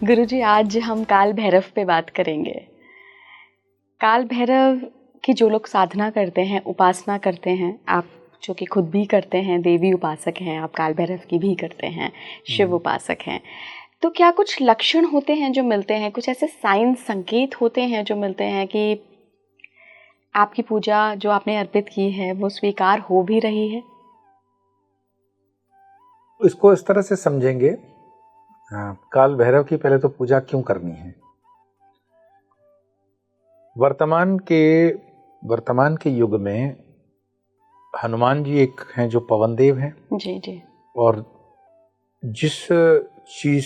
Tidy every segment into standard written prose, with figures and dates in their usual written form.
गुरुजी, आज हम काल भैरव पे बात करेंगे। काल भैरव की जो लोग साधना करते हैं, उपासना करते हैं, आप जो कि खुद भी करते हैं, देवी उपासक हैं, आप काल भैरव की भी करते हैं, शिव उपासक हैं, तो क्या कुछ लक्षण होते हैं जो मिलते हैं, कुछ ऐसे साइन संकेत होते हैं जो मिलते हैं कि आपकी पूजा जो आपने अर्पित की है वो स्वीकार हो भी रही है? इसको इस तरह से समझेंगे, काल भैरव की पहले तो पूजा क्यों करनी है। वर्तमान के युग में हनुमान जी एक हैं जो पवन देव हैं। जी जी। और जिस चीज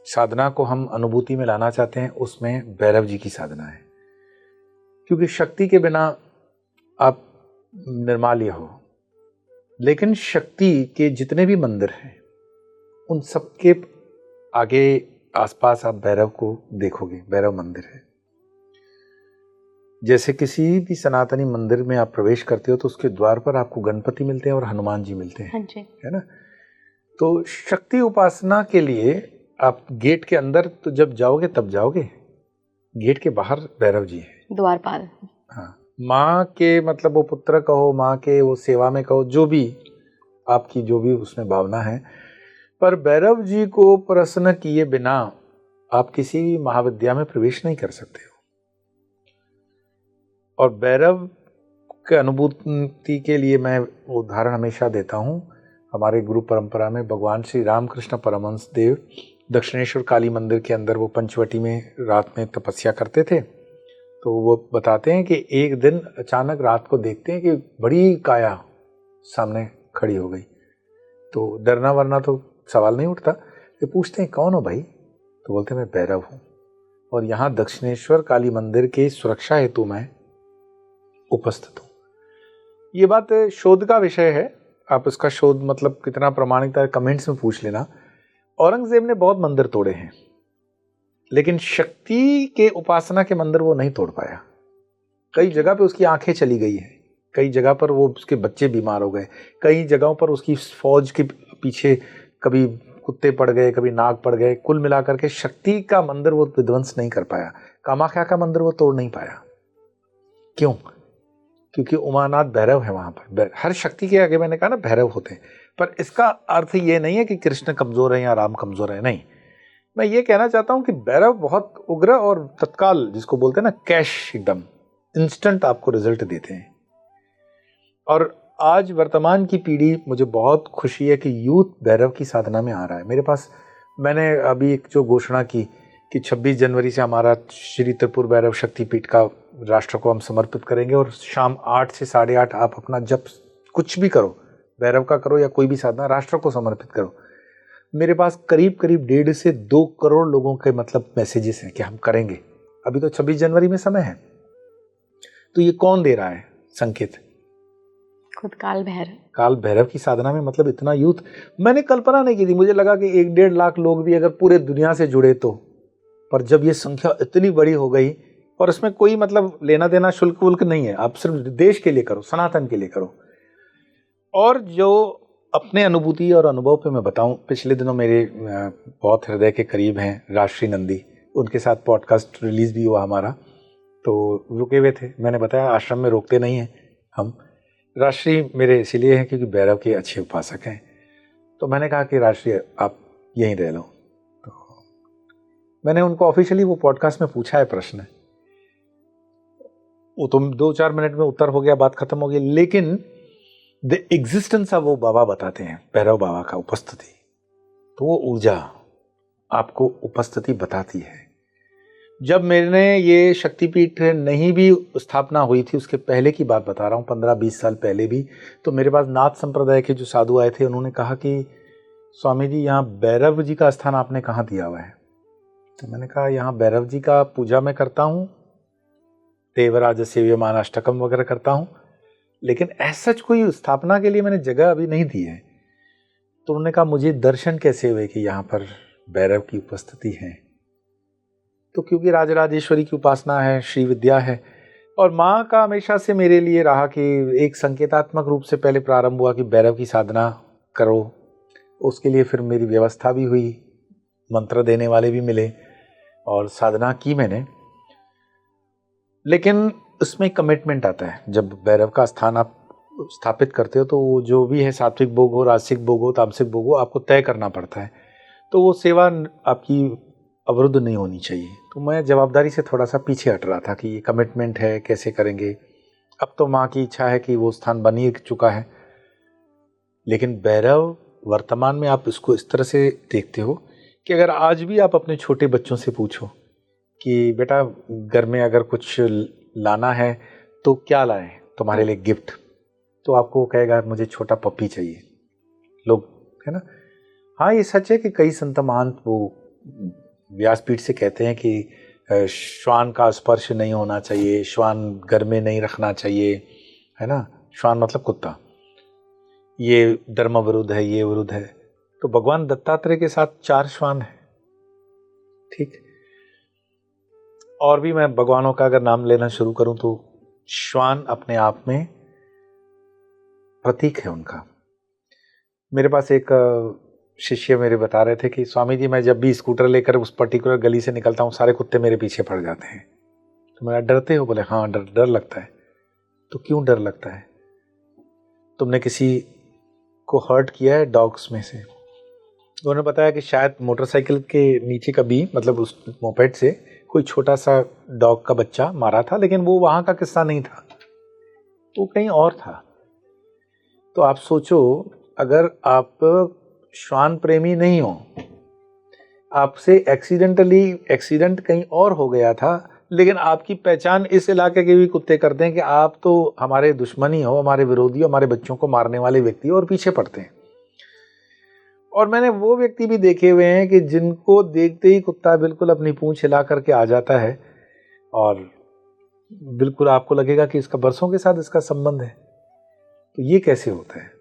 साधना को हम अनुभूति में लाना चाहते हैं उसमें भैरव जी की साधना है, क्योंकि शक्ति के बिना आप निर्माल्य हो। लेकिन शक्ति के जितने भी मंदिर हैं उन सबके आगे आसपास आप भैरव को देखोगे, भैरव मंदिर है। जैसे किसी भी सनातनी मंदिर में आप प्रवेश करते हो तो उसके द्वार पर आपको गणपति मिलते हैं और हनुमान जी मिलते हैं। हाँ जी। है ना। तो शक्ति उपासना के लिए आप गेट के अंदर तो जब जाओगे तब जाओगे, गेट के बाहर भैरव जी है, द्वारपाल। हाँ, माँ के मतलब वो पुत्र कहो, माँ के वो सेवा में कहो, जो भी आपकी जो भी उसमें भावना है, पर भैरव जी को प्रसन्न किए बिना आप किसी भी महाविद्या में प्रवेश नहीं कर सकते हो। और भैरव के अनुभूति के लिए मैं उदाहरण हमेशा देता हूँ। हमारे गुरु परंपरा में भगवान श्री रामकृष्ण परमहंस देव दक्षिणेश्वर काली मंदिर के अंदर वो पंचवटी में रात में तपस्या करते थे। तो वो बताते हैं कि एक दिन अचानक रात को देखते हैं कि बड़ी काया सामने खड़ी हो गई। तो डरना वरना तो सवाल नहीं उठता। ये पूछते हैं कौन हो भाई? तो बोलते हैं मैं भैरव हूँ और यहाँ दक्षिणेश्वर काली मंदिर की सुरक्षा हेतु मैं उपस्थित हूँ। ये बात शोध का विषय है, आप इसका शोध मतलब कितना प्रमाणिक है कमेंट्स में पूछ लेना। औरंगजेब ने बहुत मंदिर तोड़े हैं, लेकिन शक्ति के उपासना के मंदिर वो नहीं तोड़ पाया। कई जगह पे उसकी आंखें चली गई हैं, कई जगह पर वो उसके बच्चे बीमार हो गए, कई जगहों पर उसकी फौज के पीछे कभी कुत्ते पड़ गए, कभी नाग पड़ गए। कुल मिलाकर के शक्ति का मंदिर वो विध्वंस नहीं कर पाया, कामाख्या का मंदिर वो तोड़ नहीं पाया। क्यों? क्योंकि उमानाथ भैरव है वहां पर। हर शक्ति के आगे मैंने कहा ना भैरव होते हैं, पर इसका अर्थ ये नहीं है कि कृष्ण कमजोर है या राम कमजोर है, नहीं। मैं ये कहना चाहता हूं कि भैरव बहुत उग्र और तत्काल, जिसको बोलते हैं ना कैश, एकदम इंस्टेंट आपको रिजल्ट देते हैं। और आज वर्तमान की पीढ़ी, मुझे बहुत खुशी है कि यूथ भैरव की साधना में आ रहा है। मेरे पास मैंने अभी एक जो घोषणा की कि 26 जनवरी से हमारा श्री त्रिपुर भैरव शक्तिपीठ का राष्ट्र को हम समर्पित करेंगे और शाम 8 से 8:30 आप अपना जप कुछ भी करो, भैरव का करो या कोई भी साधना, राष्ट्र को समर्पित करो। मेरे पास करीब 1.5 से 2 करोड़ लोगों के मतलब मैसेजेस हैं कि हम करेंगे। अभी तो 26 जनवरी में समय है। तो ये कौन दे रहा है संकेत? खुद काल भैरव। काल भैरव की साधना में मतलब इतना यूथ मैंने कल्पना नहीं की थी। मुझे लगा कि 1-1.5 लाख लोग भी अगर पूरे दुनिया से जुड़े तो, पर जब ये संख्या इतनी बड़ी हो गई, और इसमें कोई मतलब लेना देना शुल्क वुल्क नहीं है, आप सिर्फ देश के लिए करो, सनातन के लिए करो। और जो अपने अनुभूति और अनुभव पे मैं बताऊं, पिछले दिनों मेरे बहुत हृदय के करीब हैं राजश्री नंदी, उनके साथ पॉडकास्ट रिलीज भी हुआ हमारा, तो रुके हुए थे। मैंने बताया आश्रम में रोकते नहीं हैं हम। राजश्री मेरे इसीलिए हैं क्योंकि भैरव के अच्छे उपासक हैं। तो मैंने कहा कि राजश्री आप यहीं रह लो। तो मैंने उनको ऑफिशियली वो पॉडकास्ट में पूछा है प्रश्न, वो तो 2-4 मिनट में उत्तर हो गया, बात खत्म हो गई। लेकिन द एग्जिस्टेंस ऑफ वो बाबा बताते हैं, भैरव बाबा का उपस्थिति, तो वो ऊर्जा आपको उपस्थिति बताती है। जब मैंने ये शक्तिपीठ नहीं भी स्थापना हुई थी, उसके पहले की बात बता रहा हूँ, 15-20 साल पहले भी, तो मेरे पास नाथ संप्रदाय के जो साधु आए थे, उन्होंने कहा कि स्वामी जी यहाँ भैरव जी का स्थान आपने कहाँ दिया हुआ है? तो मैंने कहा यहाँ भैरव जी का पूजा मैं करता हूँ, देवराज सेव्यमान अष्टकम वगैरह करता हूँ, लेकिन ऐसा कोई स्थापना के लिए मैंने जगह अभी नहीं दी है। तो उन्होंने कहा मुझे दर्शन कैसे हुए कि यहाँ पर भैरव की उपस्थिति है? तो क्योंकि राजराजेश्वरी की उपासना है, श्री विद्या है, और माँ का हमेशा से मेरे लिए रहा कि एक संकेतात्मक रूप से पहले प्रारंभ हुआ कि भैरव की साधना करो। उसके लिए फिर मेरी व्यवस्था भी हुई, मंत्र देने वाले भी मिले, और साधना की मैंने, लेकिन उसमें कमिटमेंट आता है। जब भैरव का स्थान आप स्थापित करते हो तो वो जो भी है, सात्विक भोग हो, राजसिक भोग हो, तामसिक भोग हो, आपको तय करना पड़ता है। तो वो सेवा आपकी अवरुद्ध नहीं होनी चाहिए। तो मैं जवाबदारी से थोड़ा सा पीछे हट रहा था कि ये कमिटमेंट है, कैसे करेंगे। अब तो माँ की इच्छा है कि वो स्थान बन ही चुका है, लेकिन भैरव वर्तमान में आप इसको इस तरह से देखते हो कि अगर आज भी आप अपने छोटे बच्चों से पूछो कि बेटा घर में अगर कुछ लाना है तो क्या लाएं तुम्हारे लिए गिफ्ट, तो आपको कहेगा मुझे छोटा पप्पी चाहिए। लोग, है ना। हाँ, ये सच है कि कई संत महंत वो व्यासपीठ से कहते हैं कि श्वान का स्पर्श नहीं होना चाहिए, श्वान घर में नहीं रखना चाहिए, है ना। श्वान मतलब कुत्ता, ये धर्म विरुद्ध है, ये विरुद्ध है। तो भगवान दत्तात्रेय के साथ 4 श्वान है, ठीक। और भी मैं भगवानों का अगर नाम लेना शुरू करूं तो श्वान अपने आप में प्रतीक है उनका। मेरे पास एक शिष्य मेरे बता रहे थे कि स्वामी जी, मैं जब भी स्कूटर लेकर उस पर्टिकुलर गली से निकलता हूँ, सारे कुत्ते मेरे पीछे पड़ जाते हैं। तो मेरा डरते हो? बोले हाँ, डर लगता है। तो क्यों डर लगता है? तुमने किसी को हर्ट किया है डॉग्स में से? उन्होंने बताया कि शायद मोटरसाइकिल के नीचे कभी, मतलब उस मोपेड से कोई छोटा सा डॉग का बच्चा मारा था, लेकिन वो वहाँ का किस्सा नहीं था, वो कहीं और था। तो आप सोचो, अगर आप श्वान प्रेमी नहीं हो, आपसे एक्सीडेंट कहीं और हो गया था, लेकिन आपकी पहचान इस इलाके के भी कुत्ते करते हैं कि आप तो हमारे दुश्मनी हो, हमारे विरोधी हो, हमारे बच्चों को मारने वाले व्यक्ति हो, और पीछे पड़ते हैं। और मैंने वो व्यक्ति भी देखे हुए हैं कि जिनको देखते ही कुत्ता बिल्कुल अपनी पूंछ हिला करके आ जाता है, और बिल्कुल आपको लगेगा कि इसका बरसों के साथ इसका संबंध है। तो ये कैसे होता है?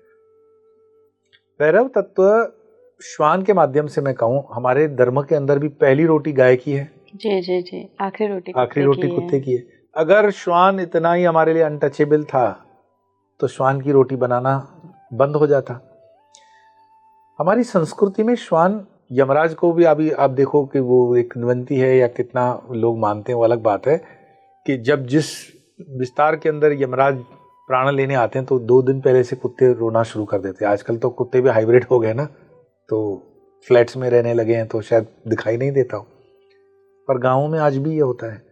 भैरव तत्व श्वान के माध्यम से मैं कहूँ, हमारे धर्म के अंदर भी पहली रोटी गाय की है। जी जी जी, आखिरी रोटी कुत्ते की है। अगर श्वान इतना ही हमारे लिए अनटचेबल था तो श्वान की रोटी बनाना बंद हो जाता। हमारी संस्कृति में श्वान, यमराज को भी अभी आप देखो कि वो एक किंवदंती है या कितना लोग मानते हैं, वो अलग बात है, कि जब जिस विस्तार के अंदर यमराज प्राण लेने आते हैं तो 2 दिन पहले से कुत्ते रोना शुरू कर देते हैं। आजकल तो कुत्ते भी हाइब्रिड हो गए ना, तो फ्लैट्स में रहने लगे हैं तो शायद दिखाई नहीं देता हो, पर गाँवों में आज भी ये होता है।